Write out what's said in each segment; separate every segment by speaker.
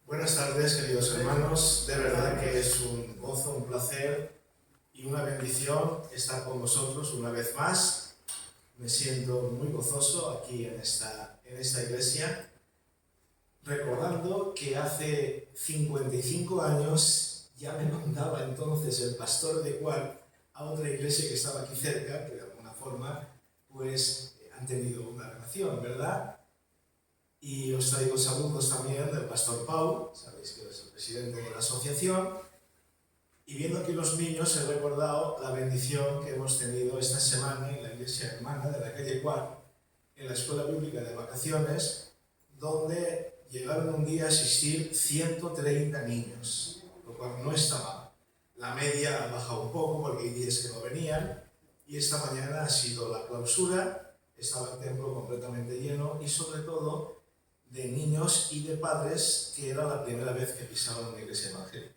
Speaker 1: Buenas tardes, queridos hermanos. De verdad que es un gozo, un placer y una bendición estar con vosotros una vez más. Me siento muy gozoso aquí en esta iglesia, recordando que hace 55 años ya me mandaba entonces el pastor de Cuart a otra iglesia que estaba aquí cerca, que de alguna forma pues han tenido una relación, ¿verdad? Y os traigo saludos también del pastor Pau, sabéis que es el presidente de la asociación. Y viendo aquí los niños, he recordado la bendición que hemos tenido esta semana en la iglesia hermana de la calle Cuart, en la escuela bíblica de vacaciones, donde llegaron un día a asistir 130 niños, lo cual no está mal. La media ha bajado un poco porque hay días que no venían, y esta mañana ha sido la clausura, estaba el templo completamente lleno y sobre todo de niños y de padres que era la primera vez que pisaban una iglesia evangélica.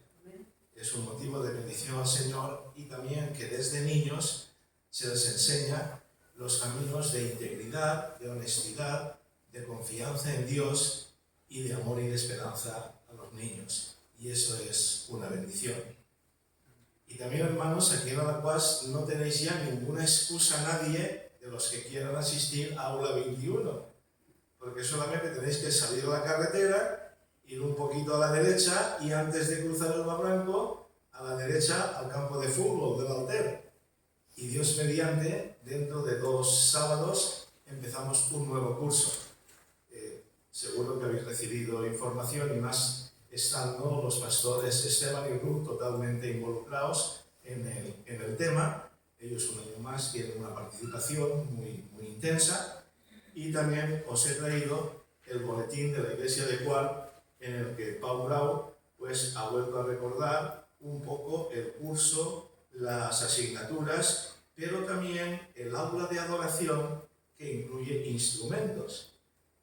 Speaker 1: Es un motivo de bendición al Señor y también que desde niños se les enseña los caminos de integridad, de honestidad, de confianza en Dios y de amor y de esperanza a los niños. Y eso es una bendición. Y también, hermanos, aquí en Alacuas no tenéis ya ninguna excusa a nadie de los que quieran asistir a Aula 21. Porque solamente tenéis que salir a la carretera, ir un poquito a la derecha y antes de cruzar el barranco, a la derecha al campo de fútbol del Alter. Y Dios mediante, dentro de 2 sábados empezamos un nuevo curso. Seguro que habéis recibido información y más estando los pastores Esteban y Ruth totalmente involucrados en el tema. Ellos un año más tienen una participación muy intensa. Y también os he traído el boletín de la iglesia de Cuart, en el que Pau Grau pues, ha vuelto a recordar un poco el curso, las asignaturas, pero también el aula de adoración que incluye instrumentos.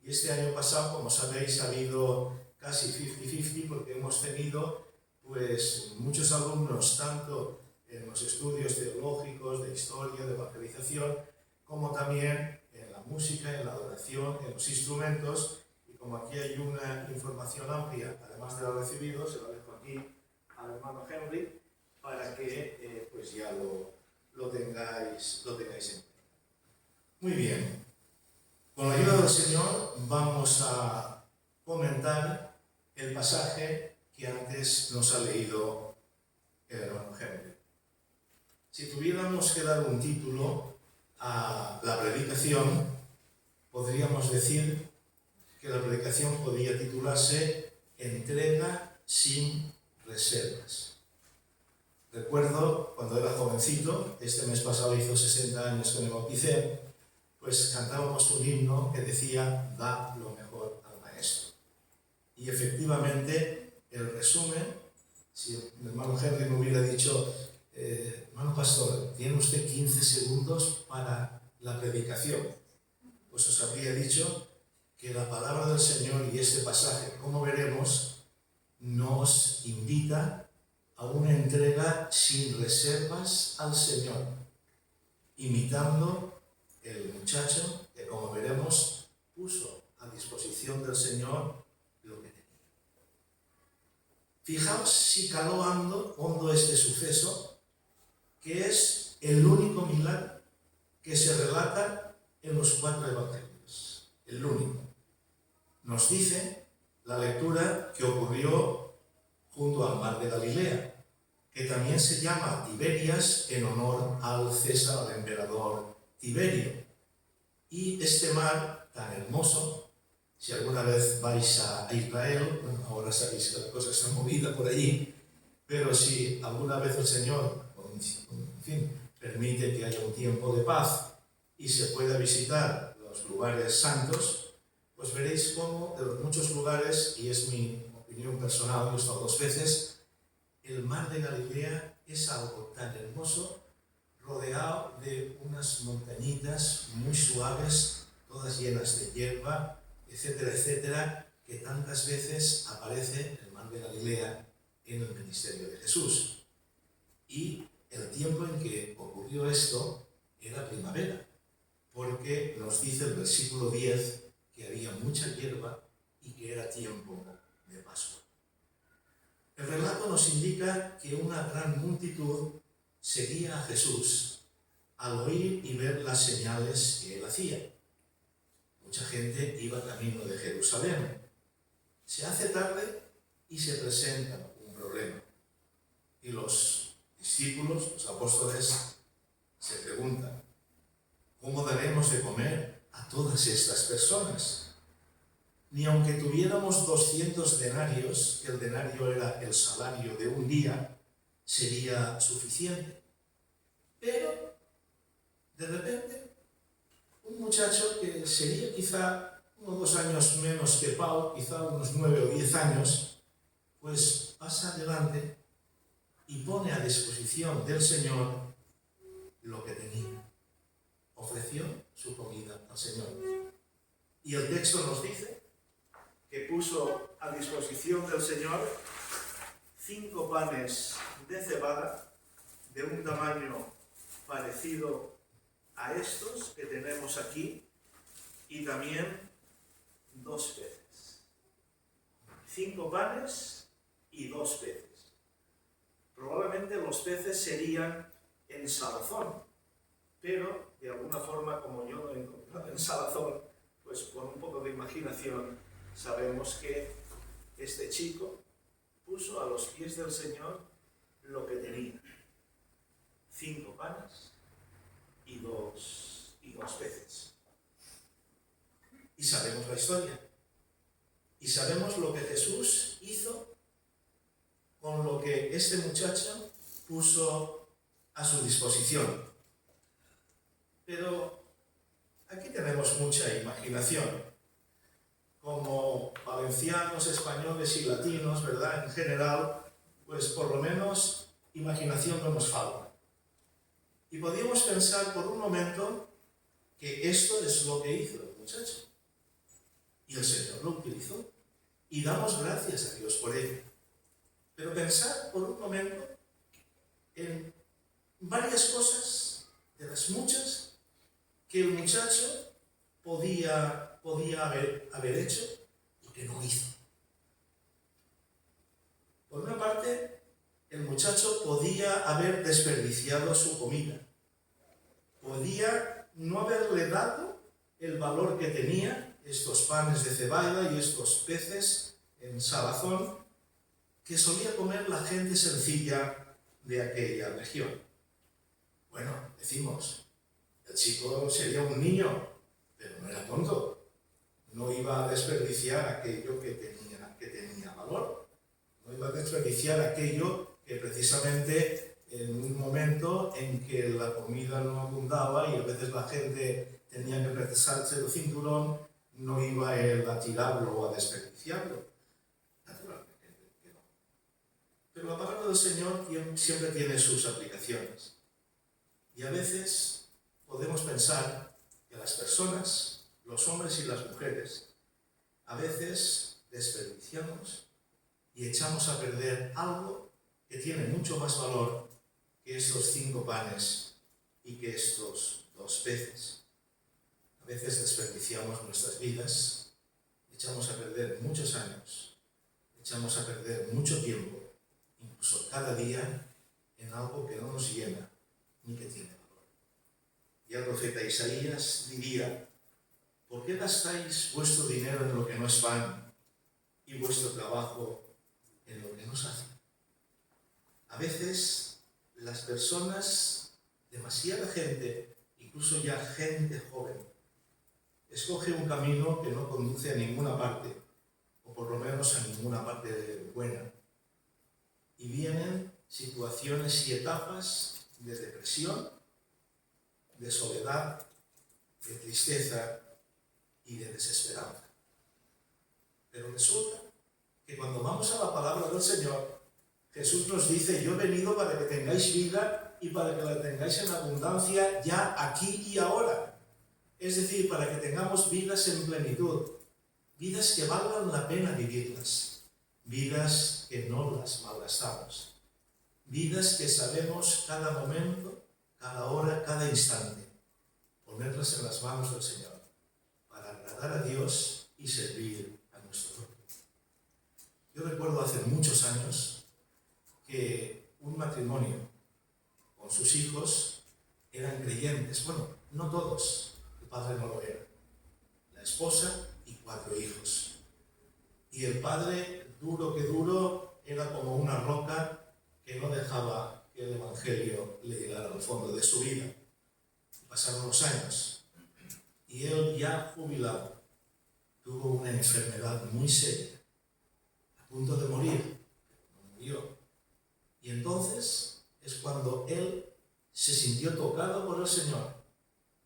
Speaker 1: Y este año pasado, como sabéis, ha habido casi 50-50 porque hemos tenido pues, muchos alumnos, tanto en los estudios teológicos, de historia, de evangelización, como también en la música, en la adoración, en los instrumentos. Y como aquí hay una información amplia, además de lo recibido, se lo dejo aquí al hermano Henry para que pues ya lo tengáis en cuenta. Muy bien. Con la ayuda del Señor vamos a comentar el pasaje que antes nos ha leído el hermano Henry. Si tuviéramos que dar un título a la predicación, podríamos decir que la predicación podría titularse Entrega sin reservas. Recuerdo cuando era jovencito, este mes pasado hizo 60 años que me bauticé, pues cantábamos un himno que decía da lo mejor al maestro. Y efectivamente el resumen, si el hermano Henry me hubiera dicho hermano pastor, tiene usted 15 segundos para la predicación, pues os habría dicho que la palabra del Señor y este pasaje, como veremos, nos invita a una entrega sin reservas al Señor, imitando el muchacho que, como veremos, puso a disposición del Señor lo que tenía. Fijaos si caló hondo este suceso, que es el único milagro que se relata en los 4 evangelios. El único. Nos dice la lectura que ocurrió junto al mar de Galilea, que también se llama Tiberias en honor al César, al emperador Tiberio. Y este mar tan hermoso, si alguna vez vais a Israel, bueno, ahora sabéis que la cosa está movida por allí, pero si alguna vez el Señor, en fin, permite que haya un tiempo de paz y se pueda visitar los lugares santos, pues veréis cómo de los muchos lugares, y es mi opinión personal, yo he estado 2 veces, el mar de Galilea es algo tan hermoso, rodeado de unas montañitas muy suaves, todas llenas de hierba, etcétera, etcétera, que tantas veces aparece el mar de Galilea en el ministerio de Jesús. Y el tiempo en que ocurrió esto era primavera, porque nos dice el versículo 10 que había mucha hierba y que era tiempo de Pascua. El relato nos indica que una gran multitud seguía a Jesús al oír y ver las señales que él hacía. Mucha gente iba camino de Jerusalén. Se hace tarde y se presenta un problema. Y los discípulos, los apóstoles, se preguntan: ¿cómo daremos de comer a todas estas personas? Ni aunque tuviéramos 200 denarios, que el denario era el salario de un día, sería suficiente. Pero, de repente, un muchacho que sería quizá 1 o 2 años menos que Pau, quizá unos 9 o 10 años, pues pasa adelante y pone a disposición del Señor lo que tenía. Ofreció su comida al Señor. Y el texto nos dice que puso a disposición del Señor 5 panes de cebada de un tamaño parecido a estos que tenemos aquí, y también 2 peces. 5 panes y 2 peces. Probablemente los peces serían en salazón, pero de alguna forma, como yo lo he encontrado en salazón, pues con un poco de imaginación sabemos que este chico puso a los pies del Señor lo que tenía: 5 panes y dos peces. Y sabemos la historia. Y sabemos lo que Jesús hizo con lo que este muchacho puso a su disposición. Pero aquí tenemos mucha imaginación. Como valencianos, españoles y latinos, ¿verdad? En general, pues por lo menos imaginación no nos falta. Y podíamos pensar por un momento que esto es lo que hizo el muchacho. Y el Señor lo utilizó. Y damos gracias a Dios por ello. Pero pensar por un momento en varias cosas, de las muchas, que el muchacho podía haber hecho y que no hizo. Por una parte, el muchacho podía haber desperdiciado su comida. Podía no haberle dado el valor que tenía estos panes de cebada y estos peces en salazón que solía comer la gente sencilla de aquella región. Bueno, decimos, el chico sería un niño, pero no era tonto. No iba a desperdiciar aquello que tenía valor. No iba a desperdiciar aquello que precisamente en un momento en que la comida no abundaba y a veces la gente tenía que pretesarse el cinturón, no iba él a tirarlo o a desperdiciarlo. Naturalmente que no. Pero la palabra del Señor siempre tiene sus aplicaciones. Y a veces podemos pensar que las personas, los hombres y las mujeres, a veces desperdiciamos y echamos a perder algo que tiene mucho más valor que estos 5 panes y que estos 2 peces. A veces desperdiciamos nuestras vidas, echamos a perder muchos años, echamos a perder mucho tiempo, incluso cada día, en algo que no nos llena ni que tiene valor. Y el profeta Isaías diría: ¿por qué gastáis vuestro dinero en lo que no es pan y vuestro trabajo en lo que no sacia? A veces las personas, demasiada gente, incluso ya gente joven, escoge un camino que no conduce a ninguna parte, o por lo menos a ninguna parte buena. Y vienen situaciones y etapas de depresión, de soledad, de tristeza y de desesperanza. Pero resulta que cuando vamos a la palabra del Señor, Jesús nos dice: yo he venido para que tengáis vida y para que la tengáis en abundancia ya aquí y ahora. Es decir, para que tengamos vidas en plenitud, vidas que valgan la pena vivirlas, vidas que no las malgastamos, vidas que sabemos cada momento, cada hora, cada instante, ponerlas en las manos del Señor para agradar a Dios y servir a nuestro prójimo. Yo recuerdo hace muchos años que un matrimonio con sus hijos eran creyentes. Bueno, no todos, el padre no lo era. La esposa y 4 hijos. Y el padre, duro que duro, era como una roca que no dejaba que el Evangelio le llegara al fondo de su vida. Pasaron los años y él, ya jubilado, tuvo una enfermedad muy seria, a punto de morir, pero no murió. Y entonces es cuando él se sintió tocado por el Señor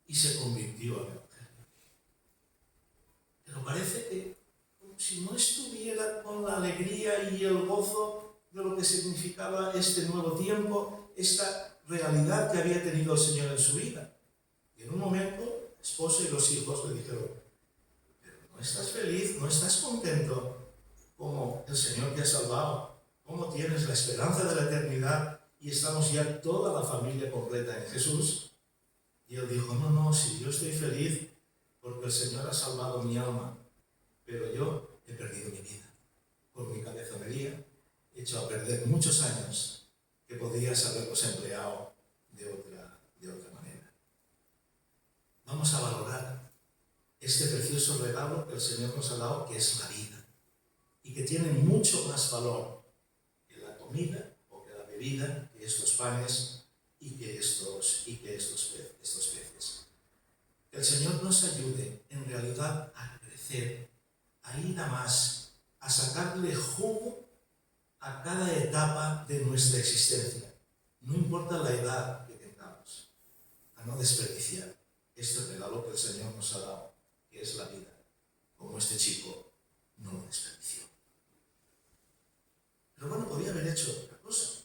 Speaker 1: y se convirtió al Evangelio. Pero parece que como si no estuviera con la alegría y el gozo de lo que significaba este nuevo tiempo, esta realidad que había tenido el Señor en su vida. Y en un momento, la esposa y los hijos le dijeron: pero no estás feliz, no estás contento como el Señor te ha salvado, cómo tienes la esperanza de la eternidad y estamos ya toda la familia completa en Jesús. Y él dijo: no, sí, yo estoy feliz porque el Señor ha salvado mi alma, pero yo he perdido mi vida. Por mi cabezonería he hecho a perder muchos años que podrías haberlos empleado de otra manera. Vamos a valorar este precioso regalo que el Señor nos ha dado, que es la vida, y que tiene mucho más valor que la comida o que la bebida, que estos panes y que estos peces. Que el Señor nos ayude en realidad a crecer, a ir a más, a sacarle jugo a cada etapa de nuestra existencia, no importa la edad que tengamos, a no desperdiciar este regalo que el Señor nos ha dado, que es la vida, como este chico no lo desperdició. Pero bueno, podía haber hecho otra cosa.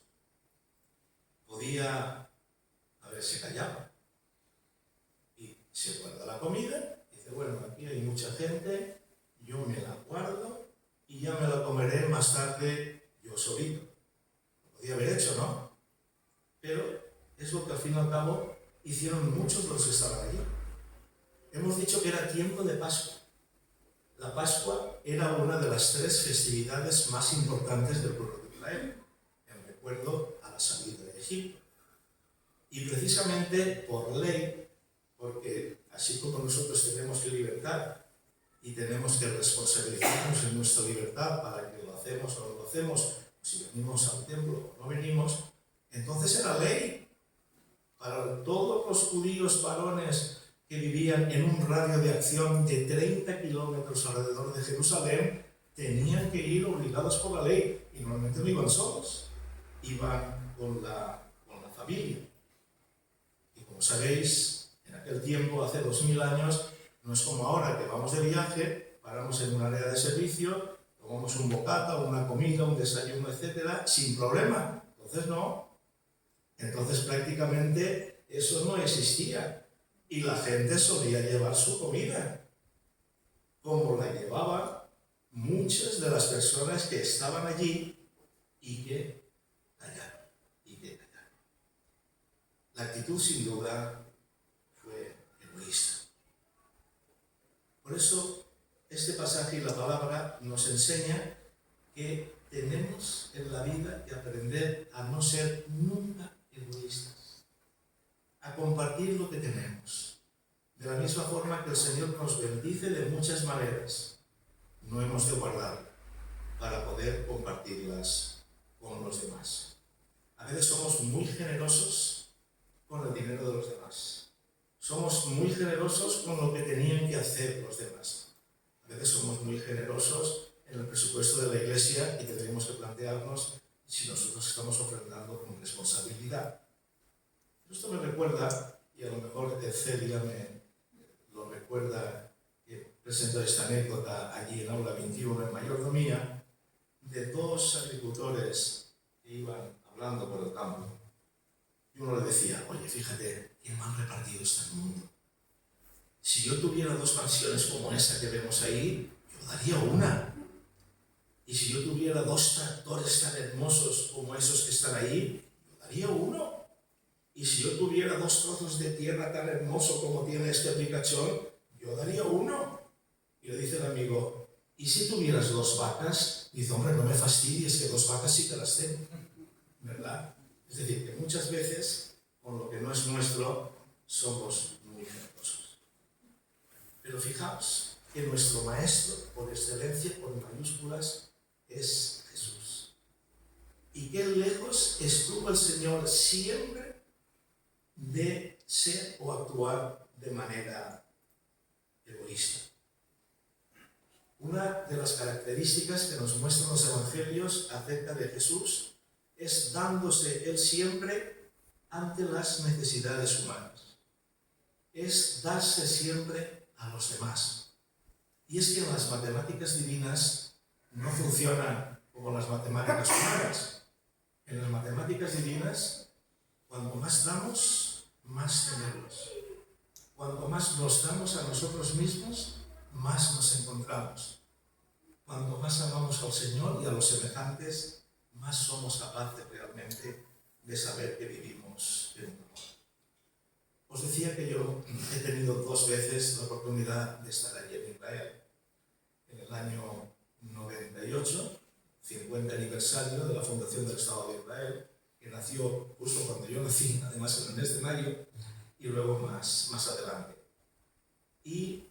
Speaker 1: Podía haberse callado y se guarda la comida y dice: bueno, aquí hay mucha gente, yo me la guardo y ya me la comeré más tarde yo solito. Lo podía haber hecho, ¿no? Pero es lo que al fin y al cabo hicieron muchos de los que estaban allí. Hemos dicho que era tiempo de Pascua. La Pascua era una de las 3 festividades más importantes del pueblo de Israel, en recuerdo a la salida de Egipto. Y precisamente por ley, porque así como nosotros tenemos libertad y tenemos que responsabilizarnos en nuestra libertad para que lo hacemos o no lo hacemos, si venimos al templo o no venimos, entonces era ley para todos los judíos varones que vivían en un radio de acción de 30 kilómetros alrededor de Jerusalén, tenían que ir obligados por la ley, y normalmente no iban solos, iban con la familia. Y como sabéis, en aquel tiempo, hace 2000 años, no es como ahora que vamos de viaje, paramos en un área de servicio, tomamos un bocata, una comida, un desayuno, etcétera, sin problema. Entonces no. Entonces prácticamente eso no existía. Y la gente solía llevar su comida, como la llevaban muchas de las personas que estaban allí y que callaron. La actitud, sin duda, fue egoísta. Por eso, este pasaje y la palabra nos enseña que tenemos en la vida que aprender a no ser nunca egoístas, a compartir lo que tenemos. De la misma forma que el Señor nos bendice de muchas maneras, no hemos de guardar para poder compartirlas con los demás. A veces somos muy generosos con el dinero de los demás. Somos muy generosos con lo que tenían que hacer los demás. A veces somos muy generosos en el presupuesto de la iglesia y tendríamos que plantearnos si nosotros estamos ofrendando con responsabilidad. Esto me recuerda, y a lo mejor Celia me lo recuerda, que presentó esta anécdota allí en Aula 21 en Mayordomía, de 2 agricultores que iban hablando por el campo. Y uno le decía: oye, fíjate, qué mal repartido está el mundo. Si yo tuviera 2 mansiones como esa que vemos ahí, yo daría una. Y si yo tuviera 2 tractores tan hermosos como esos que están ahí, yo daría uno. Y si yo tuviera 2 trozos de tierra tan hermoso como tiene este picachón, yo daría uno. Y le dice el amigo: ¿y si tuvieras 2 vacas? Dice: hombre, no me fastidies, que 2 vacas sí que las tengo. ¿verdad? Es decir, que muchas veces con lo que no es nuestro somos muy generosos. Pero fijaos que nuestro maestro, por excelencia, con mayúsculas, es Jesús. Y qué lejos estuvo el Señor siempre de ser o actuar de manera egoísta. Una de las características que nos muestran los evangelios acerca de Jesús es dándose Él siempre ante las necesidades humanas. Es darse siempre a los demás. Y es que en las matemáticas divinas no funcionan como las matemáticas humanas. En las matemáticas divinas, cuanto más damos, más tenemos. Cuanto más nos damos a nosotros mismos, más nos encontramos. Cuanto más amamos al Señor y a los semejantes, más somos capaces realmente de saber que vivimos en un amor. Os decía que yo he tenido 2 veces la oportunidad de estar allí en Israel. En el año 98, 50 aniversario de la fundación del Estado de Israel, que nació justo cuando yo nací, además en el mes de mayo, y luego más adelante. Y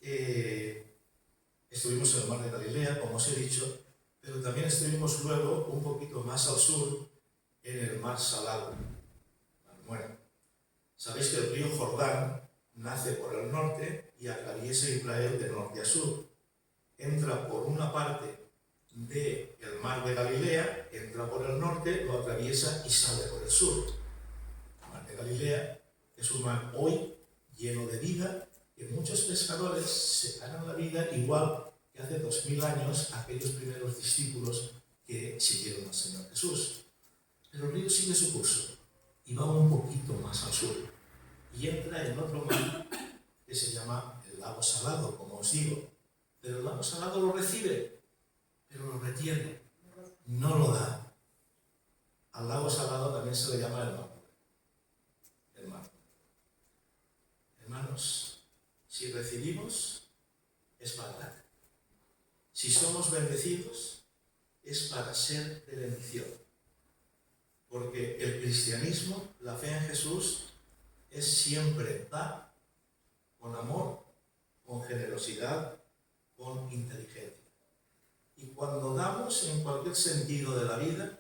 Speaker 1: estuvimos en el mar de Galilea, como os he dicho, pero también estuvimos luego un poquito más al sur, en el mar Salado. Bueno, sabéis que el río Jordán nace por el norte y atraviesa Israel de norte a sur. Entra por una parte del mar de Galilea, entra por el norte, lo atraviesa y sale por el sur. El mar de Galilea es un mar hoy lleno de vida, que muchos pescadores se ganan la vida igual que hace 2000 años aquellos primeros discípulos que siguieron al Señor Jesús. Pero el río sigue su curso y va un poquito más al sur y entra en otro mar que se llama el lago Salado, como os digo. Pero el lago Salado lo recibe, pero lo retiene, no lo da. Al lago Salado también se le llama el mar. El mar. Hermanos, si recibimos, es para dar. Si somos bendecidos, es para ser de bendición. Porque el cristianismo, la fe en Jesús, es siempre dar con amor, con generosidad, con inteligencia. Y cuando damos en cualquier sentido de la vida,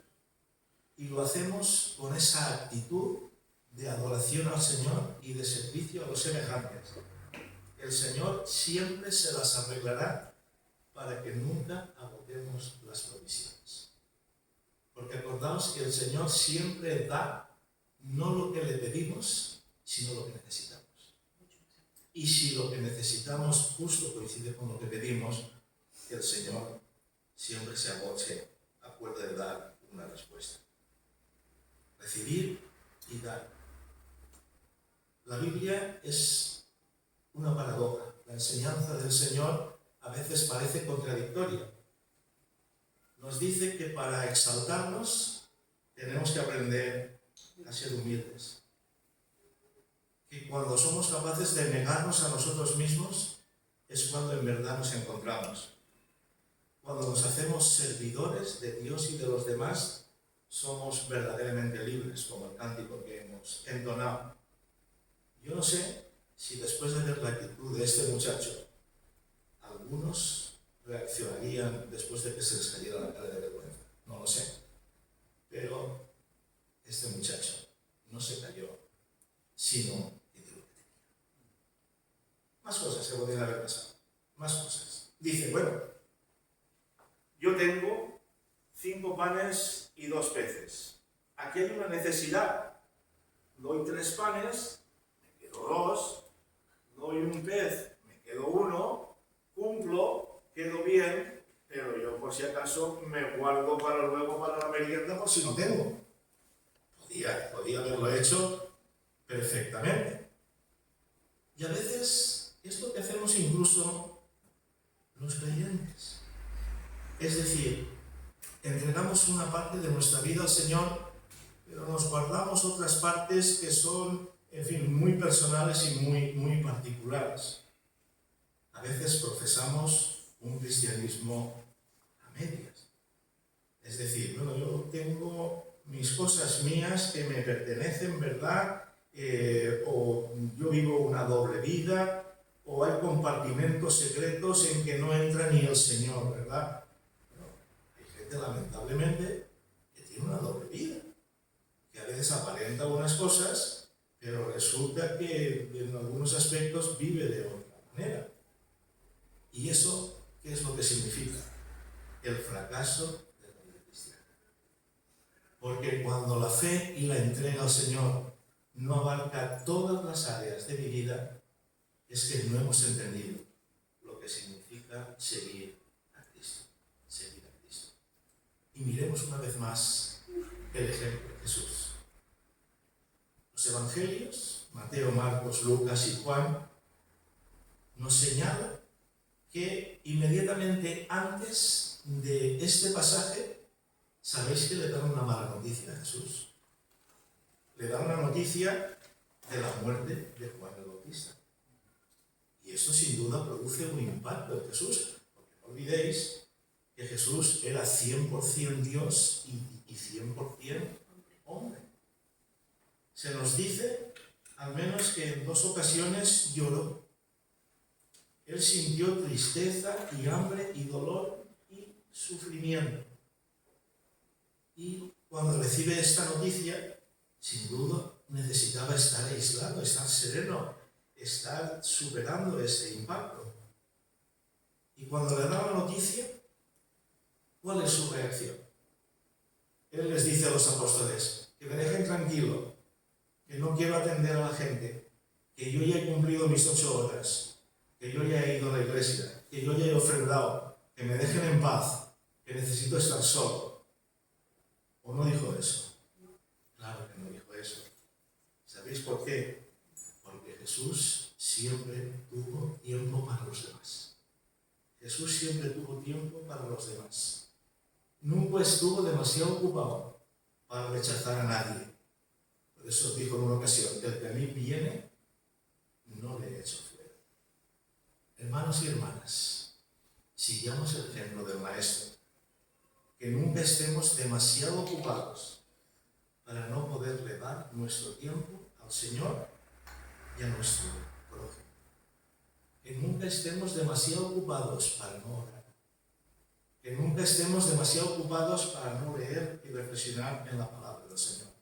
Speaker 1: y lo hacemos con esa actitud de adoración al Señor y de servicio a los semejantes, el Señor siempre se las arreglará para que nunca agotemos las provisiones. Porque acordaos que el Señor siempre da no lo que le pedimos, sino lo que necesitamos. Y si lo que necesitamos justo coincide con lo que pedimos, el Señor siempre se acuerda de dar una respuesta. Recibir y dar. La Biblia es una paradoja. La enseñanza del Señor a veces parece contradictoria. Nos dice que para exaltarnos tenemos que aprender a ser humildes. Que cuando somos capaces de negarnos a nosotros mismos es cuando en verdad nos encontramos. Cuando nos hacemos servidores de Dios y de los demás, somos verdaderamente libres, como el cántico que hemos entonado. Yo no sé si después de ver la actitud de este muchacho, algunos reaccionarían después de que se les cayera la cara de vergüenza. No lo sé. Pero este muchacho no se cayó, sino que dio lo que tenía. Más cosas se podrían haber pasado. Más cosas. Dice, bueno, yo tengo 5 panes y 2 peces. Aquí hay una necesidad. Doy 3 panes, me quedo 2. Doy un pez, me quedo 1. Cumplo, quedo bien, pero yo por si acaso me guardo para luego para la merienda por si no tengo. Podía haberlo hecho perfectamente. Y a veces es lo que hacemos incluso los creyentes. Es decir, entregamos una parte de nuestra vida al Señor, pero nos guardamos otras partes que son, en fin, muy personales y muy particulares. A veces profesamos un cristianismo a medias. Es decir, bueno, yo tengo mi mis cosas mías que me pertenecen, ¿verdad? O yo vivo una doble vida, o hay compartimentos secretos en que no entra ni el Señor, ¿verdad? Bueno, hay gente, lamentablemente, que tiene una doble vida, que a veces aparenta unas cosas, pero resulta que en algunos aspectos vive de otra manera. ¿Y eso qué es lo que significa? El fracaso de la vida cristiana. Porque cuando la fe y la entrega al Señor no abarca todas las áreas de mi vida, es que no hemos entendido lo que significa seguir a Cristo. Seguir a Cristo. Y miremos una vez más el ejemplo de Jesús. Los evangelios, Mateo, Marcos, Lucas y Juan, nos señalan que inmediatamente antes de este pasaje, ¿sabéis que le dan una mala noticia a Jesús? Le dan una noticia de la muerte de Juan el Bautista. Y esto sin duda produce un impacto en Jesús, porque no olvidéis que Jesús era 100% Dios y 100% hombre. Se nos dice, al menos que en 2 ocasiones lloró. Él sintió tristeza y hambre y dolor y sufrimiento. Y cuando recibe esta noticia, sin duda necesitaba estar aislado, estar sereno, estar superando ese impacto. Y cuando le da la noticia, ¿cuál es su reacción? Él les dice a los apóstoles, que me dejen tranquilo, que no quiero atender a la gente, que yo ya he cumplido mis 8 horas, que yo ya he ido a la iglesia, que yo ya he ofrendado, que me dejen en paz, que necesito estar solo. ¿O no dijo eso? Claro que no dijo eso. ¿Sabéis por qué? Porque Jesús siempre tuvo tiempo para los demás. Jesús siempre tuvo tiempo para los demás. Nunca estuvo demasiado ocupado para rechazar a nadie. Por eso dijo en una ocasión, el que a mí viene, no le echo fuera. Hermanos y hermanas, sigamos el ejemplo del Maestro. Que nunca estemos demasiado ocupados para no poderle dar nuestro tiempo al Señor y a nuestro prójimo. Que nunca estemos demasiado ocupados para no orar. Que nunca estemos demasiado ocupados para no leer y reflexionar en la palabra del Señor.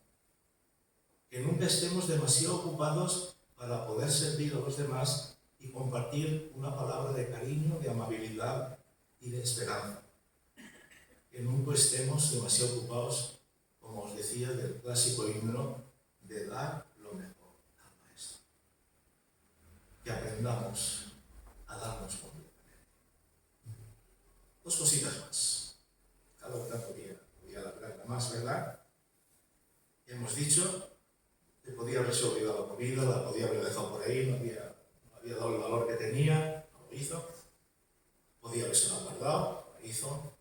Speaker 1: Que nunca estemos demasiado ocupados para poder servir a los demás y compartir una palabra de cariño, de amabilidad y de esperanza. Que nunca estemos demasiado ocupados, como os decía, del clásico himno, de dar lo mejor al Maestro. Que aprendamos a darnos completamente. 2 cositas más. Cada una podía alargarla más, ¿verdad? Hemos dicho que podía haberse olvidado la comida, la podía haber dejado por ahí, no había dado el valor que tenía, no lo hizo. Podía haberse guardado, lo hizo.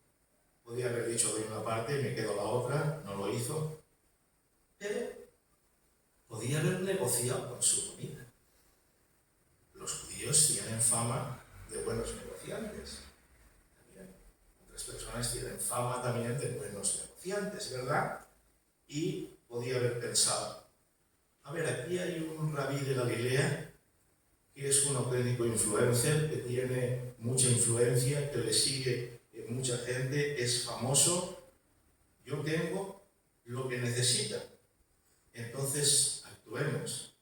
Speaker 1: Podía haber dicho doy una parte y me quedo la otra, no lo hizo. Pero podía haber negociado con su comida. Los judíos tienen fama de buenos negociantes. También otras personas tienen fama también de buenos negociantes, ¿verdad? Y podía haber pensado, a ver, aquí hay un rabí de Galilea que es un auténtico influencer, que tiene mucha influencia, que le sigue mucha gente, es famoso. Yo tengo lo que necesita. Entonces, actuemos.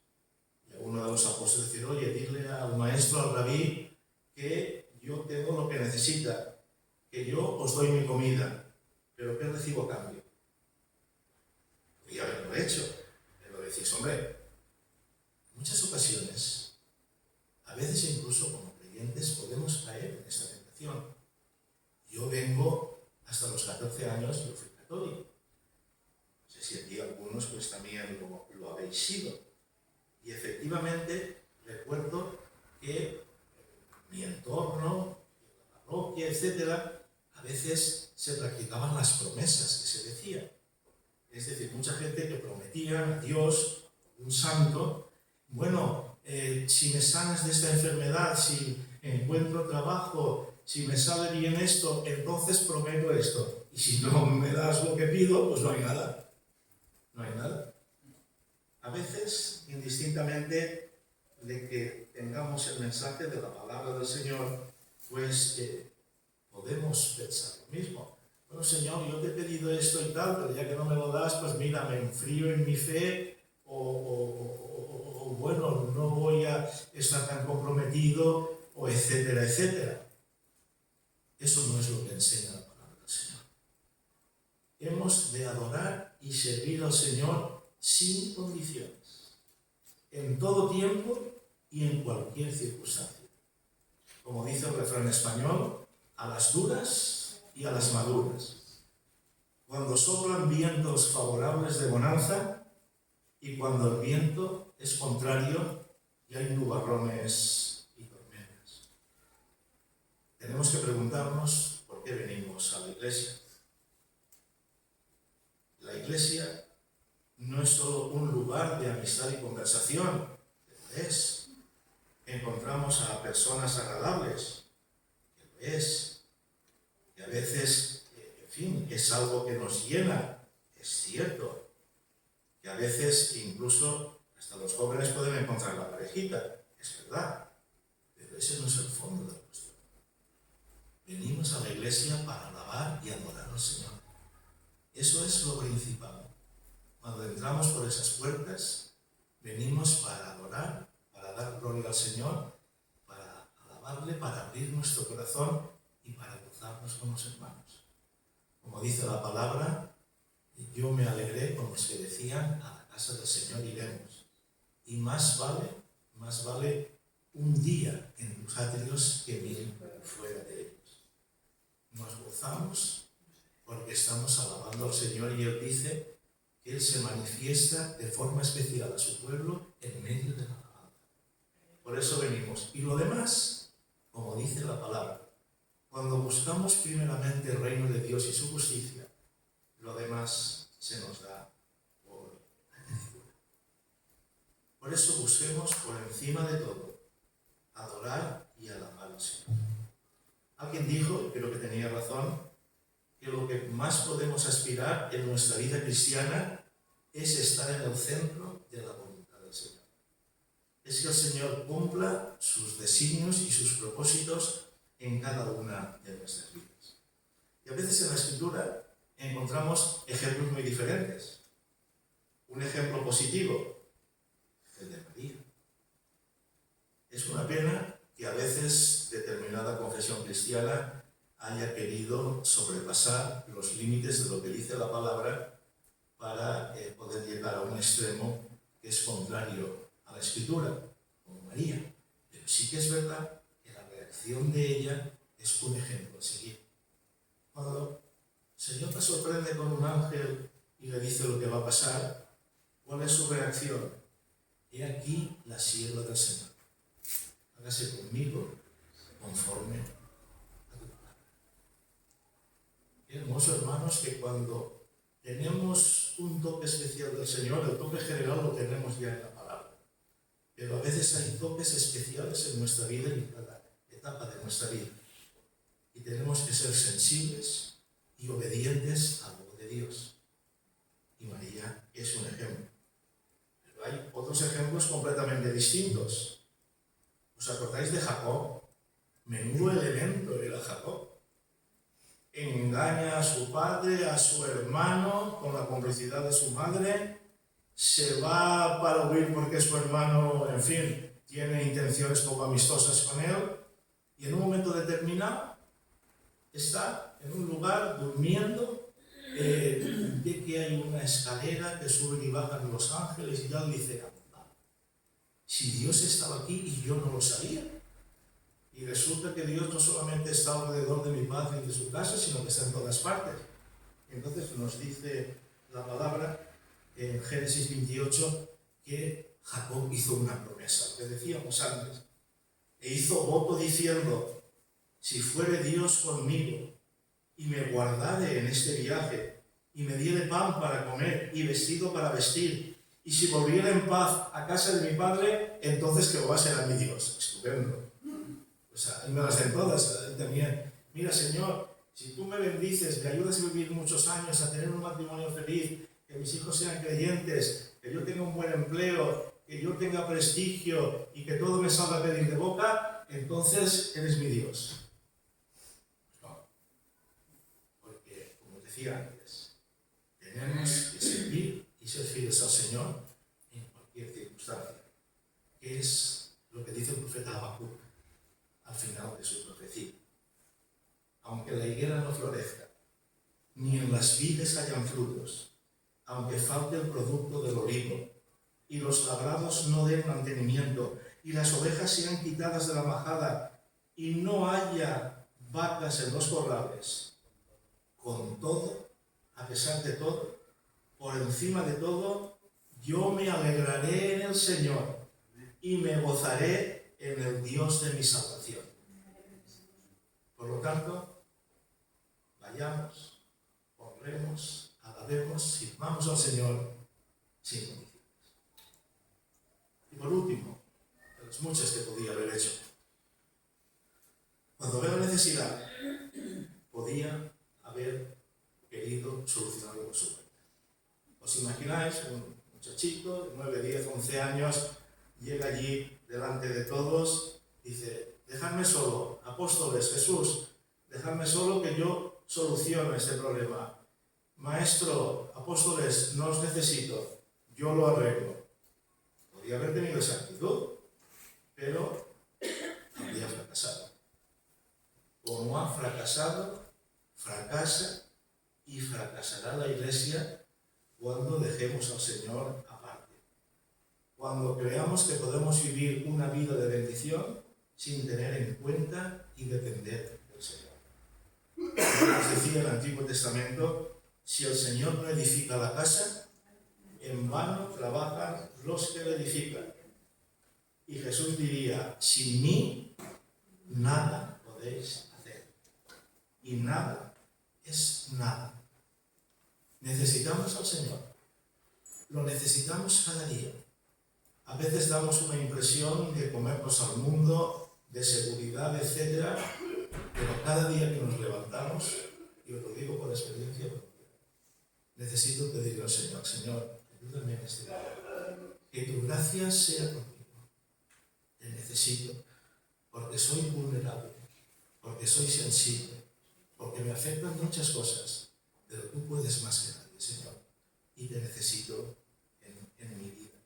Speaker 1: Y a uno de los apóstoles decir, oye, dile al maestro, al rabí, que yo tengo lo que necesita, que yo os doy mi comida, pero ¿qué recibo a cambio? Podría haberlo hecho, pero decís, hombre, en muchas ocasiones, a veces incluso como creyentes podemos caer en esta tentación. Yo vengo hasta los 14 años, yo fui católico. No sé si aquí algunos pues también lo habéis sido. Y efectivamente recuerdo que en mi entorno, en la parroquia, etc., a veces se practicaban las promesas que se decían. Es decir, mucha gente que prometía a Dios, un santo, bueno, si me sanas de esta enfermedad, si encuentro trabajo, si me sale bien esto, entonces prometo esto. Y si no me das lo que pido, pues no hay nada. No hay nada. A veces, indistintamente de que tengamos el mensaje de la palabra del Señor, pues podemos pensar lo mismo. Bueno, Señor, yo te he pedido esto y tal, pero ya que no me lo das, pues mira, me enfrío en mi fe o bueno, no voy a estar tan comprometido, o etcétera, etcétera. Eso no es lo que enseña la palabra del Señor. Hemos de adorar y servir al Señor sin condiciones, en todo tiempo y en cualquier circunstancia. Como dice el refrán español, a las duras y a las maduras. Cuando soplan vientos favorables de bonanza y cuando el viento es contrario y hay nubarrones y tormentas. Tenemos que preguntarnos por qué venimos a la iglesia. La iglesia no es solo un lugar de amistad y conversación, es. Encontramos a personas agradables, que lo es, y a veces, en fin, es algo que nos llena, es cierto, que a veces incluso hasta los jóvenes pueden encontrar la parejita, es verdad, pero ese no es el fondo de la cuestión. Venimos a la iglesia para alabar y adorar al Señor. Eso es lo principal. Cuando entramos por esas puertas, venimos para adorar, para dar gloria al Señor, para alabarle, para abrir nuestro corazón y para gozarnos con los hermanos. Como dice la palabra, yo me alegré con los que decían, a la casa del Señor iremos. Y más vale un día en los atrios que 1000 fuera de ellos. Nos gozamos porque estamos alabando al Señor y Él dice que Él se manifiesta de forma especial a su pueblo en medio de la alabanza. Por eso venimos. Y lo demás, como dice la palabra, cuando buscamos primeramente el reino de Dios y su justicia, lo demás se nos da por añadidura. Por eso busquemos por encima de todo adorar y alabar al Señor. Alguien dijo, y creo que tenía razón, que lo que más podemos aspirar en nuestra vida cristiana es estar en el centro de la voluntad del Señor. Es que el Señor cumpla sus designios y sus propósitos en cada una de nuestras vidas. Y a veces en la Escritura encontramos ejemplos muy diferentes. Un ejemplo positivo, el de María. Es una pena que a veces determinada confesión cristiana haya querido sobrepasar los límites de lo que dice la palabra para poder llegar a un extremo que es contrario a la Escritura, como María. Pero sí que es verdad que la reacción de ella es un ejemplo a seguir. Cuando el Señor te sorprende con un ángel y le dice lo que va a pasar, ¿cuál es su reacción? He aquí la sierva del Señor. Hágase conmigo conforme a tu palabra. Qué hermoso, hermanos, que cuando tenemos un toque especial del Señor, el toque general lo tenemos ya en la palabra. Pero a veces hay toques especiales en nuestra vida, en cada etapa de nuestra vida. Y tenemos que ser sensibles y obedientes a lo de Dios. Y María es un ejemplo. Pero hay otros ejemplos completamente distintos. ¿Os acordáis de Jacob? Menudo elemento era Jacob. Engaña a su padre, a su hermano, con la complicidad de su madre. Se va para huir porque su hermano, en fin, tiene intenciones poco amistosas con él. Y en un momento determinado está en un lugar durmiendo. Ve que hay una escalera que suben y bajan los ángeles y tal. Dice, si Dios estaba aquí y yo no lo sabía. Y resulta que Dios no solamente está alrededor de mi padre y de su casa, sino que está en todas partes. Entonces nos dice la palabra en Génesis 28 que Jacob hizo una promesa, lo que decíamos antes. E hizo voto diciendo, si fuere Dios conmigo y me guardare en este viaje y me diere pan para comer y vestido para vestir, y si volviera en paz a casa de mi padre, entonces Jehová será mi Dios. Estupendo. O sea, y me las den todas también. Mira, Señor, si tú me bendices, me ayudas a vivir muchos años, a tener un matrimonio feliz, que que mis hijos sean creyentes, que yo tenga un buen empleo, que yo tenga prestigio y que todo me salga a pedir de boca, entonces eres mi Dios. No. Porque, como decía antes, tenemos que servir y ser fieles al Señor en cualquier circunstancia. Que es lo que dice el profeta Habacuc al final de su profecía. Aunque la higuera no florezca, ni en las vides hayan frutos, aunque falte el producto del olivo, y los labrados no den mantenimiento, y las ovejas sean quitadas de la majada, y no haya vacas en los corrales, con todo, a pesar de todo, por encima de todo, yo me alegraré en el Señor, y me gozaré en el Dios de mi salvación. Por lo tanto, vayamos, honremos, alabemos, sirvamos al Señor sin condiciones. Y por último, de las muchas que podía haber hecho, cuando veo necesidad, podía haber querido solucionarlo por su cuenta. ¿Os imagináis un muchachito de 9, 10, 11 años, llega allí delante de todos, dice: dejadme solo, apóstoles, Jesús, dejadme solo que yo soluciono este problema. Maestro, apóstoles, no os necesito, yo lo arreglo. Podría haber tenido esa actitud, pero habría fracasado. Como ha fracasado, fracasa y fracasará la Iglesia cuando dejemos al Señor aparte. Cuando creamos que podemos vivir una vida de bendición sin tener en cuenta y depender del Señor. Como decía el Antiguo Testamento, si el Señor no edifica la casa, en vano trabajan los que la edifican. Y Jesús diría: sin mí nada podéis hacer. Y nada es nada. Necesitamos al Señor. Lo necesitamos cada día. A veces damos una impresión de comernos al mundo, de seguridad, etc. Pero cada día que nos levantamos, y os lo digo por experiencia propia, necesito pedirle al Señor: Señor, ayúdame en este día. Que tu gracia sea conmigo. Te necesito, porque soy vulnerable, porque soy sensible, porque me afectan muchas cosas, pero tú puedes más que nadie, Señor, y te necesito en mi vida.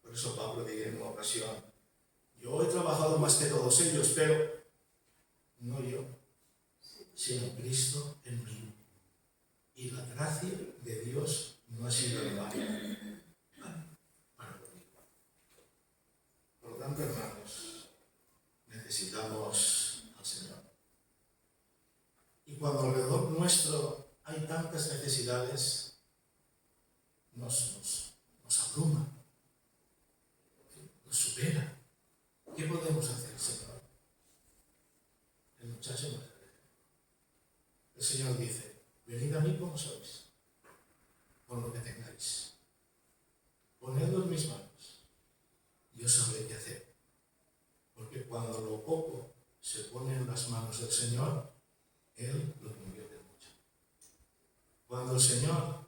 Speaker 1: Por eso Pablo dice en una ocasión: yo he trabajado más que todos ellos, pero no yo, sino Cristo en mí. Y la gracia de Dios no ha sido en vano para conmigo. Por lo tanto, hermanos, necesitamos al Señor. Y cuando alrededor nuestro hay tantas necesidades, nos abruma, nos supera. ¿Qué podemos hacer, Señor? El muchacho no se deja. El Señor dice: venid a mí como sois, con lo que tengáis. Ponedlo en mis manos, y yo sabré qué hacer. Porque cuando lo poco se pone en las manos del Señor, Él lo convierte en mucho. Cuando el Señor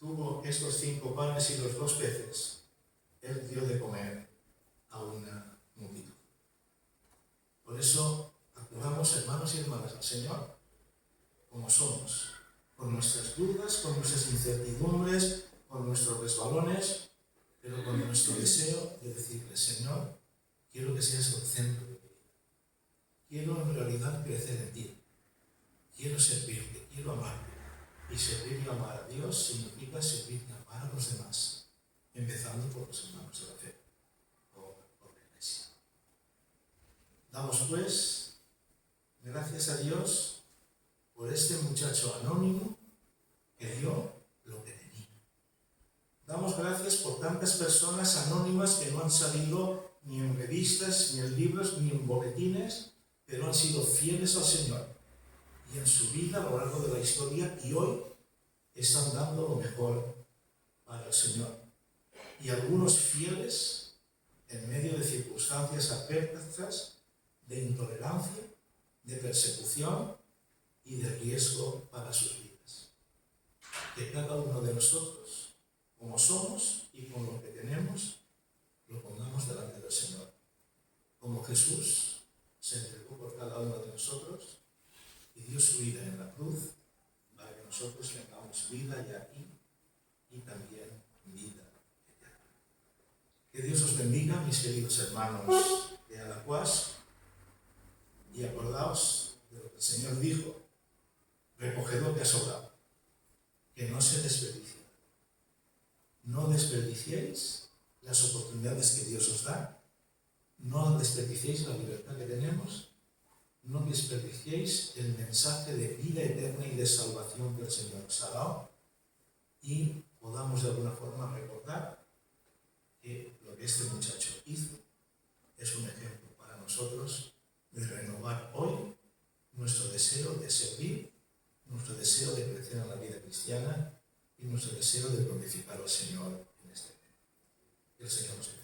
Speaker 1: tuvo estos 5 panes y los 2 peces, Él dio de comer a una multitud. Por eso acudamos, hermanos y hermanas, al Señor como somos, con nuestras dudas, con nuestras incertidumbres, con nuestros resbalones, pero con nuestro deseo de decirle: Señor, quiero que seas el centro de mi vida. Quiero en realidad crecer en ti. Quiero servirte, quiero amarte. Y servir y amar a Dios significa servir y amar a los demás, empezando por los hermanos de la fe, por la Iglesia. Damos pues gracias a Dios por este muchacho anónimo que dio lo que tenía. Damos gracias por tantas personas anónimas que no han salido ni en revistas, ni en libros, ni en boletines, pero han sido fieles al Señor y en su vida a lo largo de la historia, y hoy están dando lo mejor para el Señor. Y algunos fieles en medio de circunstancias adversas, de intolerancia, de persecución y de riesgo para sus vidas. Que cada uno de nosotros como somos y con lo que tenemos, lo pongamos delante del Señor. Como Jesús se entregó por cada uno de nosotros y dio su vida en la cruz para que nosotros tengamos vida ya aquí y también vida eterna. Que Dios os bendiga, mis queridos hermanos de Alacuás, y acordaos de lo que el Señor dijo: recoged lo que ha sobrado, que no se desperdicie. No desperdiciéis las oportunidades que Dios os da, no desperdiciéis la libertad que tenemos, no desperdiciéis el mensaje de vida eterna y de salvación que el Señor os ha dado, y podamos de alguna forma recordar que lo que este muchacho hizo es un ejemplo para nosotros de renovar hoy nuestro deseo de servir, nuestro deseo de crecer en la vida cristiana y nuestro deseo de glorificar al Señor en este tiempo. Que el Señor nos bendiga.